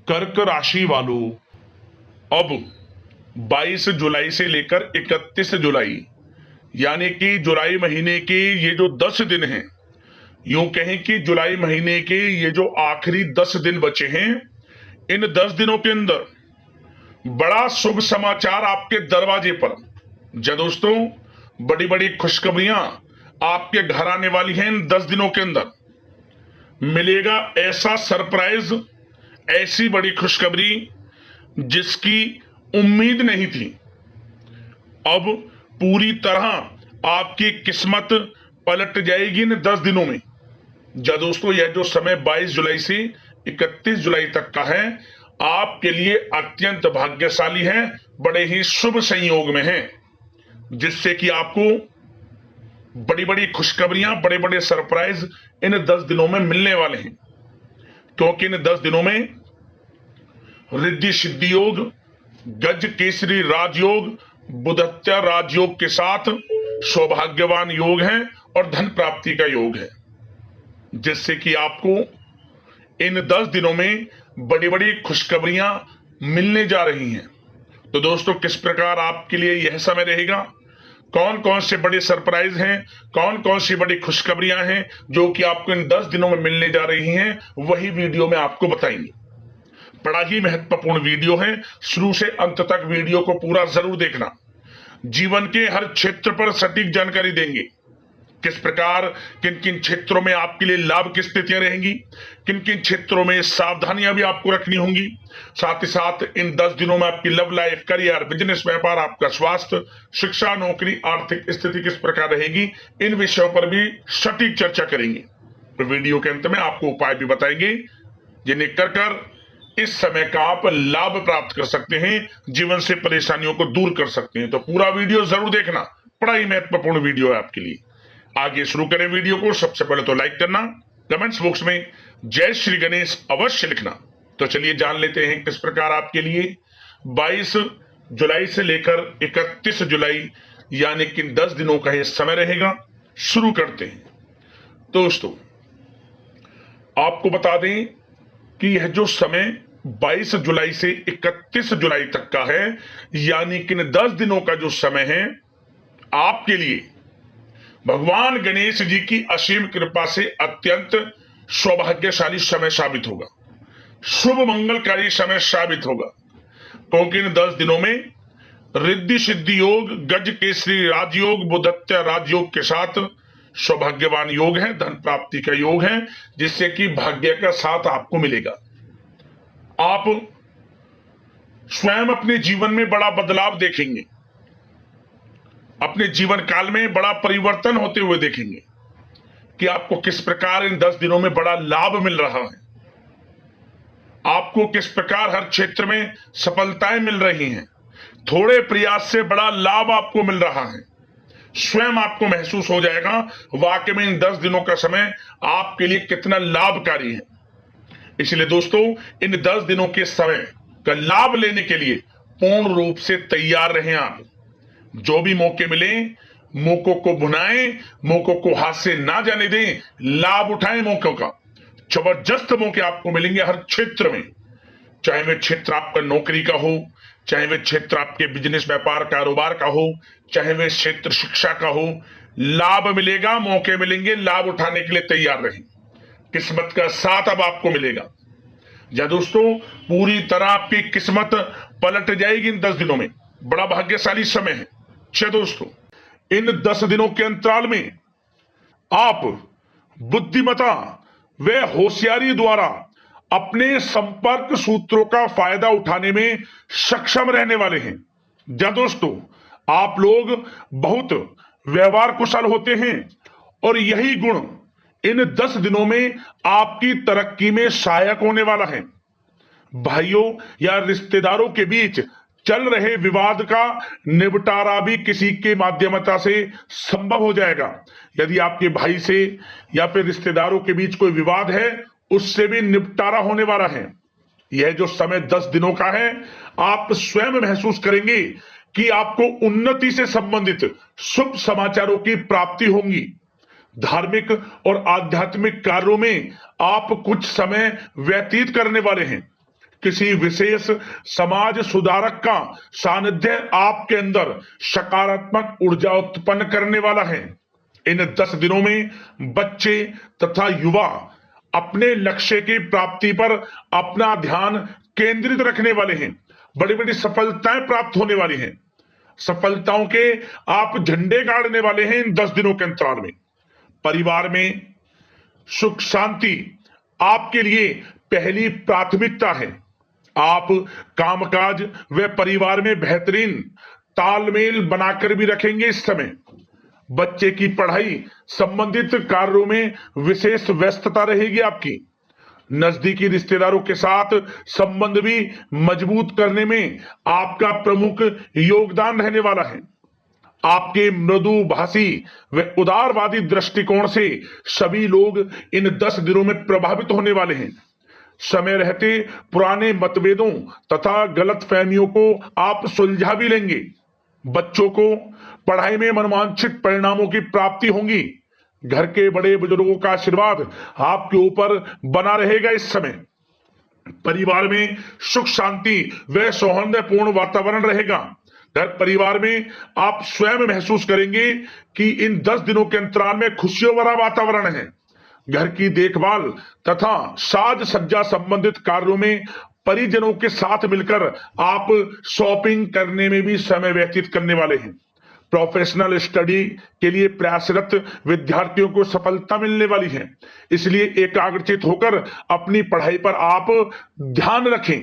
कर्क राशि वालों, अब 22 जुलाई से लेकर 31 जुलाई यानी कि जुलाई महीने के ये जो 10 दिन हैं, यूं कहें कि जुलाई महीने के ये जो आखिरी 10 दिन बचे हैं, इन 10 दिनों के अंदर बड़ा शुभ समाचार आपके दरवाजे पर। जी दोस्तों, बड़ी बड़ी खुशखबरियां आपके घर आने वाली हैं। इन 10 दिनों के अंदर मिलेगा ऐसा सरप्राइज, ऐसी बड़ी खुशखबरी जिसकी उम्मीद नहीं थी। अब पूरी तरह आपकी किस्मत पलट जाएगी इन 10 दिनों में। जी दोस्तों, यह जो समय 22 जुलाई से 31 जुलाई तक का है, आपके लिए अत्यंत भाग्यशाली है, बड़े ही शुभ संयोग में है, जिससे कि आपको बड़ी बड़ी खुशखबरियां, बड़े बड़े सरप्राइज इन 10 दिनों में मिलने वाले हैं। क्योंकि इन 10 दिनों में रिद्धि सिद्धि योग, गज केसरी राजयोग, बुधत्या राजयोग के साथ सौभाग्यवान योग है और धन प्राप्ति का योग है, जिससे कि आपको इन 10 दिनों में बड़ी बड़ी खुशखबरियां मिलने जा रही हैं। तो दोस्तों, किस प्रकार आपके लिए यह समय रहेगा, कौन कौन से बड़े सरप्राइज हैं, कौन कौन सी बड़ी खुशखबरियां हैं जो कि आपको इन 10 दिनों में मिलने जा रही हैं, वही वीडियो में आपको बताएंगे। बड़ा ही महत्वपूर्ण वीडियो है, शुरू से अंत तक वीडियो को पूरा जरूर देखना। जीवन के हर क्षेत्र पर सटीक जानकारी देंगे। किस प्रकार किन किन क्षेत्रों में आपके लिए लाभ की स्थितियां रहेंगी, किन किन क्षेत्रों में सावधानियां भी आपको रखनी होंगी। साथ ही साथ इन 10 दिनों में आपकी लव लाइफ, करियर, बिजनेस, व्यापार, आपका स्वास्थ्य, शिक्षा, नौकरी, आर्थिक स्थिति किस प्रकार रहेगी, इन विषयों पर भी सटीक चर्चा करेंगे। तो वीडियो के अंत में आपको उपाय भी बताएंगे जिन्हें कर इस समय का आप लाभ प्राप्त कर सकते हैं, जीवन से परेशानियों को दूर कर सकते हैं। तो पूरा वीडियो जरूर देखना, बड़ा ही महत्वपूर्ण वीडियो है आपके लिए। आगे शुरू करें वीडियो को। सबसे पहले तो लाइक करना, कमेंट्स बॉक्स में जय श्री गणेश अवश्य लिखना। तो चलिए जान लेते हैं किस प्रकार आपके लिए 22 जुलाई से लेकर 31 जुलाई यानी कि 10 दिनों का यह समय रहेगा। शुरू करते हैं। दोस्तों, आपको बता दें कि यह जो समय 22 जुलाई से 31 जुलाई तक का है, यानी कि 10 दिनों का जो समय है, आपके लिए भगवान गणेश जी की असीम कृपा से अत्यंत सौभाग्यशाली समय साबित होगा, शुभ मंगलकारी समय साबित होगा। क्योंकि इन 10 दिनों में रिद्धि सिद्धि योग, गज केसरी राजयोग, बुधत्या राजयोग के साथ सौभाग्यवान योग है, धन प्राप्ति का योग है, जिससे कि भाग्य का साथ आपको मिलेगा। आप स्वयं अपने जीवन में बड़ा बदलाव देखेंगे, अपने जीवन काल में बड़ा परिवर्तन होते हुए देखेंगे कि आपको किस प्रकार इन 10 दिनों में बड़ा लाभ मिल रहा है, आपको किस प्रकार हर क्षेत्र में सफलताएं मिल रही हैं, थोड़े प्रयास से बड़ा लाभ आपको मिल रहा है। स्वयं आपको महसूस हो जाएगा वाकई में इन 10 दिनों का समय आपके लिए कितना लाभकारी है। इसलिए दोस्तों, इन 10 दिनों के समय का लाभ लेने के लिए पूर्ण रूप से तैयार रहें। आप जो भी मौके मिले, मौकों को भुनाएं, मौकों को हाथ से ना जाने दें, लाभ उठाएं मौकों का। जबरदस्त मौके आपको मिलेंगे हर क्षेत्र में, चाहे वह क्षेत्र आपका नौकरी का हो, चाहे वह क्षेत्र आपके बिजनेस, व्यापार, कारोबार का हो, चाहे वह क्षेत्र शिक्षा का हो। लाभ मिलेगा, मौके मिलेंगे, लाभ उठाने के लिए तैयार रहें। किस्मत का साथ अब आपको मिलेगा। या दोस्तों, पूरी तरह आपकी किस्मत पलट जाएगी इन 10 दिनों में। बड़ा भाग्यशाली समय है। अच्छा दोस्तों, इन 10 दिनों के अंतराल में आप बुद्धिमता व होशियारी द्वारा अपने संपर्क सूत्रों का फायदा उठाने में सक्षम रहने वाले हैं। या दोस्तों, आप लोग बहुत व्यवहार कुशल होते हैं और यही गुण इन 10 दिनों में आपकी तरक्की में सहायक होने वाला है। भाइयों या रिश्तेदारों के बीच चल रहे विवाद का निपटारा भी किसी के माध्यमता से संभव हो जाएगा। यदि आपके भाई से या फिर रिश्तेदारों के बीच कोई विवाद है, उससे भी निपटारा होने वाला है। यह जो समय 10 दिनों का है, आप स्वयं महसूस करेंगे कि आपको उन्नति से संबंधित शुभ समाचारों की प्राप्ति होगी। धार्मिक और आध्यात्मिक कार्यों में आप कुछ समय व्यतीत करने वाले हैं। किसी विशेष समाज सुधारक का सानिध्य आपके अंदर सकारात्मक ऊर्जा उत्पन्न करने वाला है। इन 10 दिनों में बच्चे तथा युवा अपने लक्ष्य की प्राप्ति पर अपना ध्यान केंद्रित रखने वाले हैं। बड़ी बड़ी सफलताएं प्राप्त होने वाली हैं। सफलताओं के आप झंडे गाड़ने वाले हैं इन 10 दिनों के अंतराल में। परिवार में सुख शांति आपके लिए पहली प्राथमिकता है। आप कामकाज व परिवार में बेहतरीन तालमेल बनाकर भी रखेंगे इस समय। बच्चे की पढ़ाई संबंधित कार्यों में विशेष व्यस्तता रहेगी आपकी। नजदीकी रिश्तेदारों के साथ संबंध भी मजबूत करने में आपका प्रमुख योगदान रहने वाला है। आपके मृदुभाषी व उदारवादी दृष्टिकोण से सभी लोग इन 10 दिनों में प्रभावित होने वाले हैं। समय रहते पुराने मतभेदों तथा गलतफहमियों को आप सुलझा भी लेंगे। बच्चों को पढ़ाई में मनवांछित परिणामों की प्राप्ति होगी। घर के बड़े बुजुर्गों का आशीर्वाद आपके ऊपर बना रहेगा इस समय। परिवार में सुख शांति व सौहार्दपूर्ण वातावरण रहेगा। घर परिवार में आप स्वयं महसूस करेंगे कि इन 10 दिनों के अंतराल में खुशियों भरा वातावरण है। घर की देखभाल तथा साज सज्जा संबंधित कार्यों में परिजनों के साथ मिलकर आप शॉपिंग करने में भी समय व्यतीत करने वाले हैं। प्रोफेशनल स्टडी के लिए प्रयासरत विद्यार्थियों को सफलता मिलने वाली है, इसलिए एकाग्रचित होकर अपनी पढ़ाई पर आप ध्यान रखें।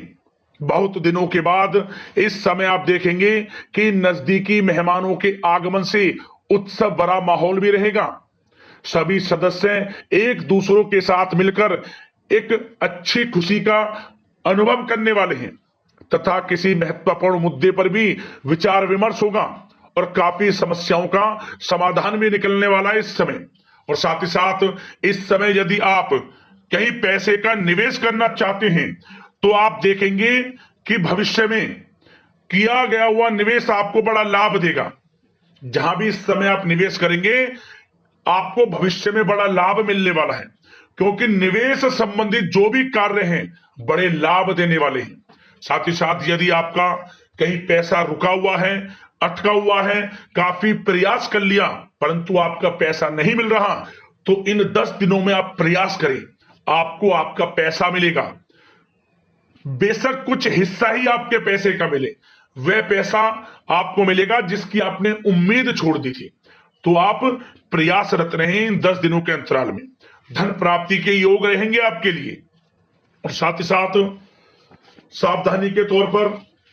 बहुत दिनों के बाद इस समय आप देखेंगे कि नजदीकी मेहमानों के आगमन से उत्सव भरा माहौल भी रहेगा। सभी सदस्य एक दूसरों के साथ मिलकर एक अच्छी खुशी का अनुभव करने वाले हैं तथा किसी महत्वपूर्ण मुद्दे पर भी विचार विमर्श होगा और काफी समस्याओं का समाधान भी निकलने वाला है इस समय। और साथ ही साथ इस समय यदि आप कहीं पैसे का निवेश करना चाहते हैं तो आप देखेंगे कि भविष्य में किया गया हुआ निवेश आपको बड़ा लाभ देगा। जहां भी इस समय आप निवेश करेंगे आपको भविष्य में बड़ा लाभ मिलने वाला है, क्योंकि निवेश संबंधित जो भी कार्य हैं बड़े लाभ देने वाले हैं। साथ ही साथ यदि आपका कहीं पैसा रुका हुआ है, अटका हुआ है, काफी प्रयास कर लिया परंतु आपका पैसा नहीं मिल रहा, तो इन 10 दिनों में आप प्रयास करें, आपको आपका पैसा मिलेगा। बेशक कुछ हिस्सा ही आपके पैसे का मिले, वह पैसा आपको मिलेगा जिसकी आपने उम्मीद छोड़ दी थी। तो आप प्रयासरत रहें इन 10 दिनों के अंतराल में। धन प्राप्ति के योग रहेंगे आपके लिए। और साथ ही साथ सावधानी के तौर पर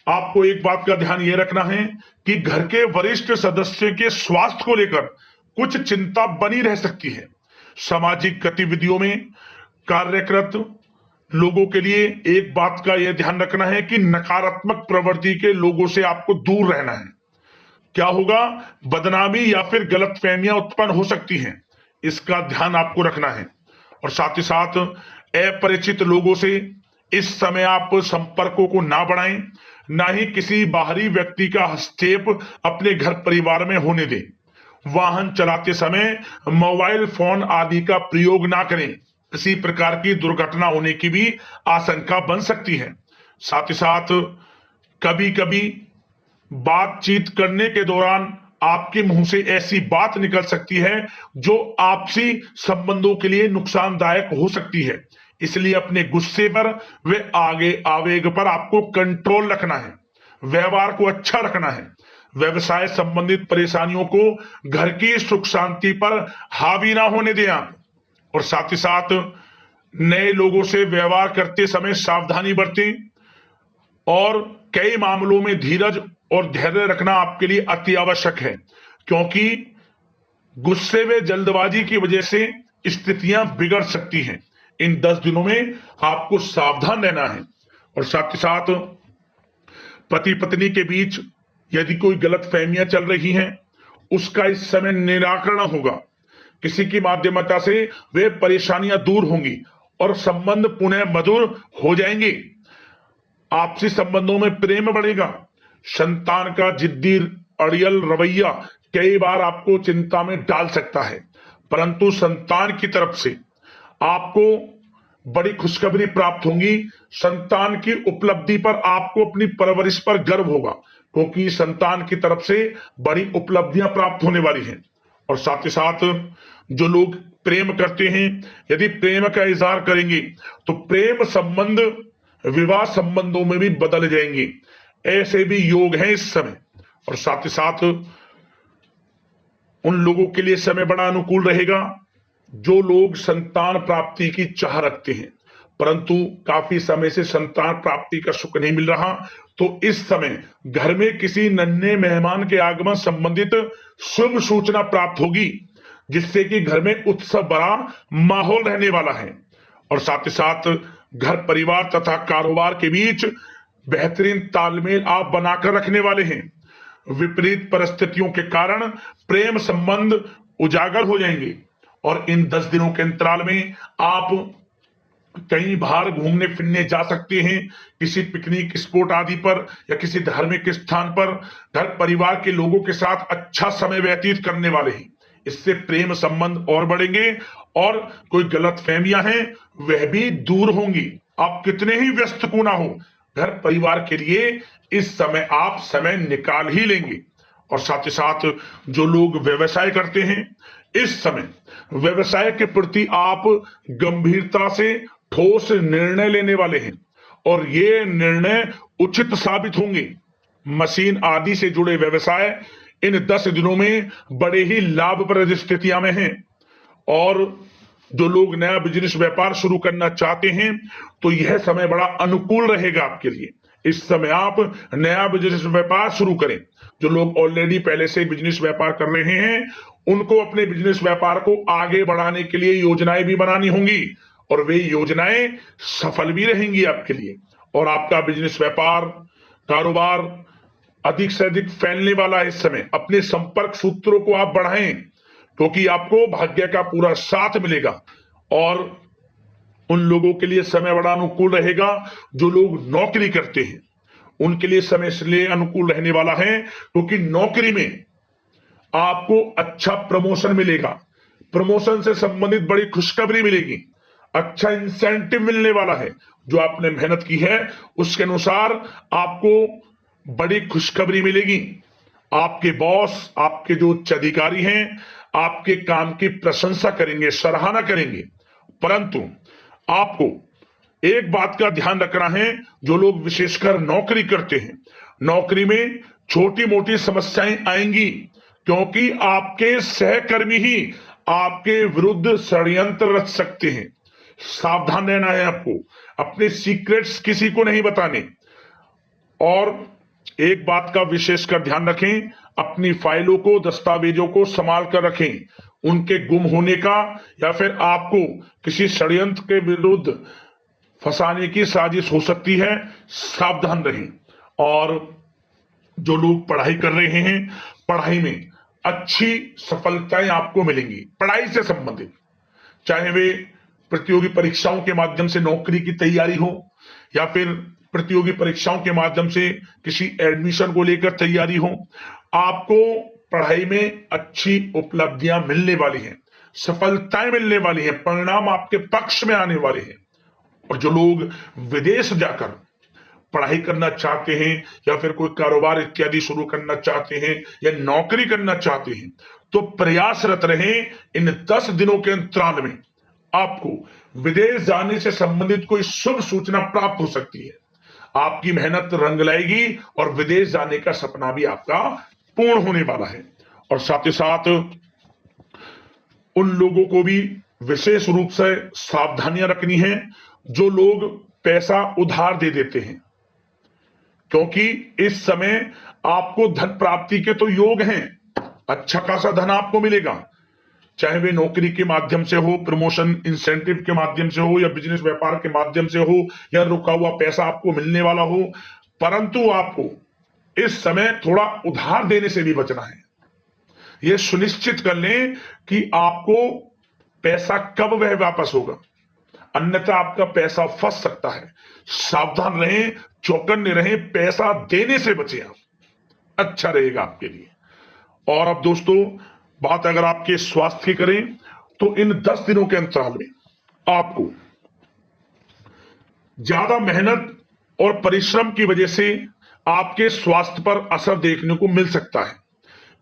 आपको एक बात का ध्यान यह रखना है कि घर के वरिष्ठ सदस्य के स्वास्थ्य को लेकर कुछ चिंता बनी रह सकती है। सामाजिक गतिविधियों में कार्यरत लोगों के लिए एक बात का यह ध्यान रखना है कि नकारात्मक प्रवृत्ति के लोगों से आपको दूर रहना है। क्या होगा, बदनामी या फिर गलतफहमियां उत्पन्न हो सकती हैं, इसका ध्यान आपको रखना है। और साथ ही साथ अपरिचित लोगों से इस समय आप संपर्कों को ना बढ़ाएं, ना ही किसी बाहरी व्यक्ति का हस्तक्षेप अपने घर परिवार में होने दें। वाहन चलाते समय मोबाइल फोन आदि का प्रयोग ना करें, किसी प्रकार की दुर्घटना होने की भी आशंका बन सकती है। साथ ही साथ कभी कभी बातचीत करने के दौरान आपके मुंह से ऐसी बात निकल सकती है जो आपसी संबंधों के लिए नुकसानदायक हो सकती है, इसलिए अपने गुस्से पर व आगे आवेग पर आपको कंट्रोल रखना है। व्यवहार को अच्छा रखना है। व्यवसाय संबंधित परेशानियों को घर की सुख शांति पर हावी ना होने दें आप। और साथ ही साथ नए लोगों से व्यवहार करते समय सावधानी बरतें और कई मामलों में धीरज और धैर्य रखना आपके लिए अति आवश्यक है, क्योंकि गुस्से में जल्दबाजी की वजह से स्थितियां बिगड़ सकती हैं। इन 10 दिनों में आपको सावधान रहना है। और साथ ही साथ पति पत्नी के बीच यदि कोई गलतफहमियां चल रही हैं उसका इस समय निराकरण होगा। किसी की माध्यमता से वे परेशानियां दूर होंगी और संबंध पुनः मधुर हो जाएंगे। आपसी संबंधों में प्रेम बढ़ेगा। संतान का जिद्दी अड़ियल रवैया कई बार आपको चिंता में डाल सकता है, परंतु संतान की तरफ से आपको बड़ी खुशखबरी प्राप्त होंगी। संतान की उपलब्धि पर आपको अपनी परवरिश पर गर्व होगा, क्योंकि संतान की तरफ से बड़ी उपलब्धियां प्राप्त होने वाली हैं। और साथ ही साथ जो लोग प्रेम करते हैं, यदि प्रेम का इजहार करेंगे तो प्रेम संबंध विवाह संबंधों में भी बदल जाएंगे। ऐसे भी योग हैं इस समय। और साथ ही साथ उन लोगों के लिए समय बड़ा अनुकूल रहेगा जो लोग संतान प्राप्ति की चाह रखते हैं, परंतु काफी समय से संतान प्राप्ति का सुख नहीं मिल रहा, तो इस समय घर में किसी नन्हे मेहमान के आगमन संबंधित शुभ सूचना प्राप्त होगी, जिससे कि घर में उत्सव भरा माहौल रहने वाला है। और साथ ही साथ घर परिवार तथा कारोबार के बीच बेहतरीन तालमेल आप बनाकर रखने वाले हैं। विपरीत परिस्थितियों के कारण प्रेम संबंध उजागर हो जाएंगे और इन 10 दिनों के अंतराल में आप कहीं बाहर घूमने फिरने जा सकते हैं, किसी पिकनिक स्पॉट आदि पर या किसी धार्मिक स्थान पर घर परिवार के लोगों के साथ अच्छा समय व्यतीत करने वाले हैं। इससे प्रेम संबंध और बढ़ेंगे और कोई गलत फहमियां हैं वह भी दूर होंगी। आप कितने ही व्यस्त क्यों ना हो, घर परिवार के लिए इस समय आप समय निकाल ही लेंगे। और साथ ही साथ जो लोग व्यवसाय करते हैं, इस समय व्यवसाय के प्रति आप गंभीरता से ठोस निर्णय लेने वाले हैं और ये निर्णय उचित साबित होंगे। मशीन आदि से जुड़े व्यवसाय इन 10 दिनों में बड़े ही लाभप्रद स्थितियां में हैं। और जो लोग नया बिजनेस व्यापार शुरू करना चाहते हैं तो यह समय बड़ा अनुकूल रहेगा आपके लिए। इस समय आप नया बिजनेस व्यापार शुरू करें। जो लोग ऑलरेडी पहले से बिजनेस व्यापार कर रहे हैं उनको अपने बिजनेस व्यापार को आगे बढ़ाने के लिए योजनाएं भी बनानी होंगी और वे योजनाएं सफल भी रहेंगी आपके लिए। और आपका बिजनेस व्यापार कारोबार अधिक से अधिक फैलने वाला है। इस समय अपने संपर्क सूत्रों को आप बढ़ाएं, क्योंकि आपको भाग्य का पूरा साथ मिलेगा। और उन लोगों के लिए समय बड़ा अनुकूल रहेगा जो लोग नौकरी करते हैं, उनके लिए समय इसलिए अनुकूल रहने वाला है क्योंकि नौकरी में आपको अच्छा प्रमोशन मिलेगा, प्रमोशन से संबंधित बड़ी खुशखबरी मिलेगी, अच्छा इंसेंटिव मिलने वाला है। जो आपने मेहनत की है उसके अनुसार आपको बड़ी खुशखबरी मिलेगी। आपके बॉस, आपके जो उच्च अधिकारी हैं, आपके काम की प्रशंसा करेंगे, सराहना करेंगे। परंतु आपको एक बात का ध्यान रखना है, जो लोग विशेषकर नौकरी करते हैं, नौकरी में छोटी मोटी समस्याएं आएंगी, क्योंकि आपके सहकर्मी ही आपके विरुद्ध षड्यंत्र रच सकते हैं। सावधान रहना है आपको, अपने सीक्रेट्स किसी को नहीं बताने। और एक बात का विशेषकर ध्यान रखें, अपनी फाइलों को, दस्तावेजों को संभाल कर रखें। उनके गुम होने का या फिर आपको किसी षड्यंत्र के विरुद्ध फंसाने की साजिश हो सकती है, सावधान रहें। और जो लोग पढ़ाई कर रहे हैं, पढ़ाई में अच्छी सफलताएं आपको मिलेंगी। पढ़ाई से संबंधित, चाहे वे प्रतियोगी परीक्षाओं के माध्यम से नौकरी की तैयारी हो या फिर प्रतियोगी परीक्षाओं के माध्यम से किसी एडमिशन को लेकर तैयारी हो, आपको पढ़ाई में अच्छी उपलब्धियां मिलने वाली हैं, सफलताएं मिलने वाली हैं, परिणाम आपके पक्ष में आने वाले हैं। और जो लोग विदेश जाकर पढ़ाई करना चाहते हैं या फिर कोई कारोबार इत्यादि शुरू करना चाहते हैं या नौकरी करना चाहते हैं, तो प्रयासरत रहें। इन 10 दिनों के अंतराल में आपको विदेश जाने से संबंधित कोई शुभ सूचना प्राप्त हो सकती है। आपकी मेहनत रंग लाएगी और विदेश जाने का सपना भी आपका पूर्ण होने वाला है। और साथ ही साथ उन लोगों को भी विशेष रूप से सावधानियां रखनी है जो लोग पैसा उधार दे देते हैं, क्योंकि इस समय आपको धन प्राप्ति के तो योग हैं, अच्छा खासा धन आपको मिलेगा, चाहे वे नौकरी के माध्यम से हो, प्रमोशन इंसेंटिव के माध्यम से हो या बिजनेस व्यापार के माध्यम से हो या रुका हुआ पैसा आपको मिलने वाला हो। परंतु आपको इस समय थोड़ा उधार देने से भी बचना है। यह सुनिश्चित कर लें कि आपको पैसा कब वह वापस होगा, अन्यथा आपका पैसा फंस सकता है। सावधान रहें, चौकन्ने रहें, पैसा देने से बचे आप, अच्छा रहेगा आपके लिए। और अब दोस्तों, बात अगर आपके स्वास्थ्य की करें तो इन 10 दिनों के अंतराल में आपको ज्यादा मेहनत और परिश्रम की वजह से आपके स्वास्थ्य पर असर देखने को मिल सकता है,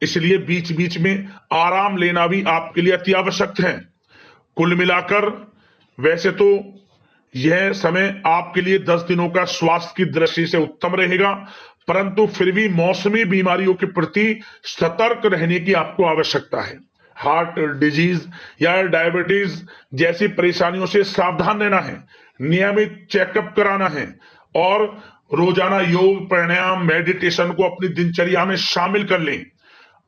इसलिए बीच बीच में आराम लेना भी आपके लिए अति आवश्यक है। कुल मिलाकर वैसे तो यह समय आपके लिए 10 दिनों का स्वास्थ्य की दृष्टि से उत्तम रहेगा, परंतु फिर भी मौसमी बीमारियों के प्रति सतर्क रहने की आपको आवश्यकता है। हार्ट डिजीज या डायबिटीज जैसी परेशानियों से सावधान रहना है, नियमित चेकअप कराना है और रोजाना योग प्राणायाम मेडिटेशन को अपनी दिनचर्या में शामिल कर लें।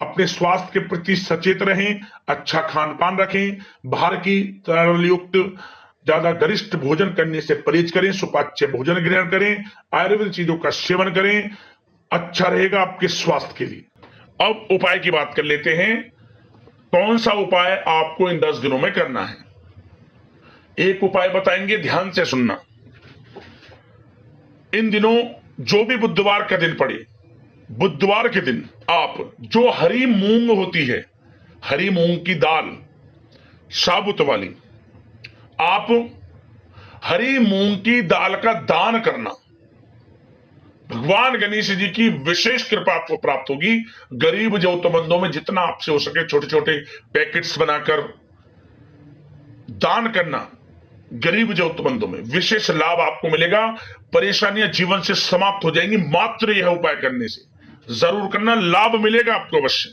अपने स्वास्थ्य के प्रति सचेत रहें, अच्छा खान पान रखें, बाहर की तरल युक्त ज्यादा गरिष्ठ भोजन करने से परहेज करें, सुपाच्य भोजन ग्रहण करें, आयुर्वेदिक चीजों का सेवन करें, अच्छा रहेगा आपके स्वास्थ्य के लिए। अब उपाय की बात कर लेते हैं, कौन सा उपाय आपको इन 10 दिनों में करना है। एक उपाय बताएंगे, ध्यान से सुनना। इन दिनों जो भी बुधवार का दिन पड़े, बुधवार के दिन आप जो हरी मूंग होती है, हरी मूंग की दाल साबुत वाली, आप हरी मूंग की दाल का दान करना। भगवान गणेश जी की विशेष कृपा आपको प्राप्त होगी। गरीब जरूरतमंदों में जितना आपसे हो सके छोटे छोटे पैकेट्स बनाकर दान करना, गरीब जरूरतमंदों में विशेष लाभ आपको मिलेगा। परेशानियां जीवन से समाप्त हो जाएंगी मात्र यह उपाय करने से। जरूर करना, लाभ मिलेगा आपको अवश्य।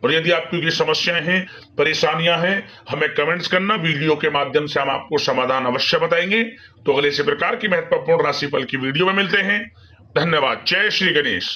और यदि आपकी कोई समस्याएं हैं, परेशानियां हैं, हमें कमेंट्स करना, वीडियो के माध्यम से हम आपको समाधान अवश्य बताएंगे। तो अगले इसी प्रकार की महत्वपूर्ण राशिफल की वीडियो में मिलते हैं। धन्यवाद। जय श्री गणेश।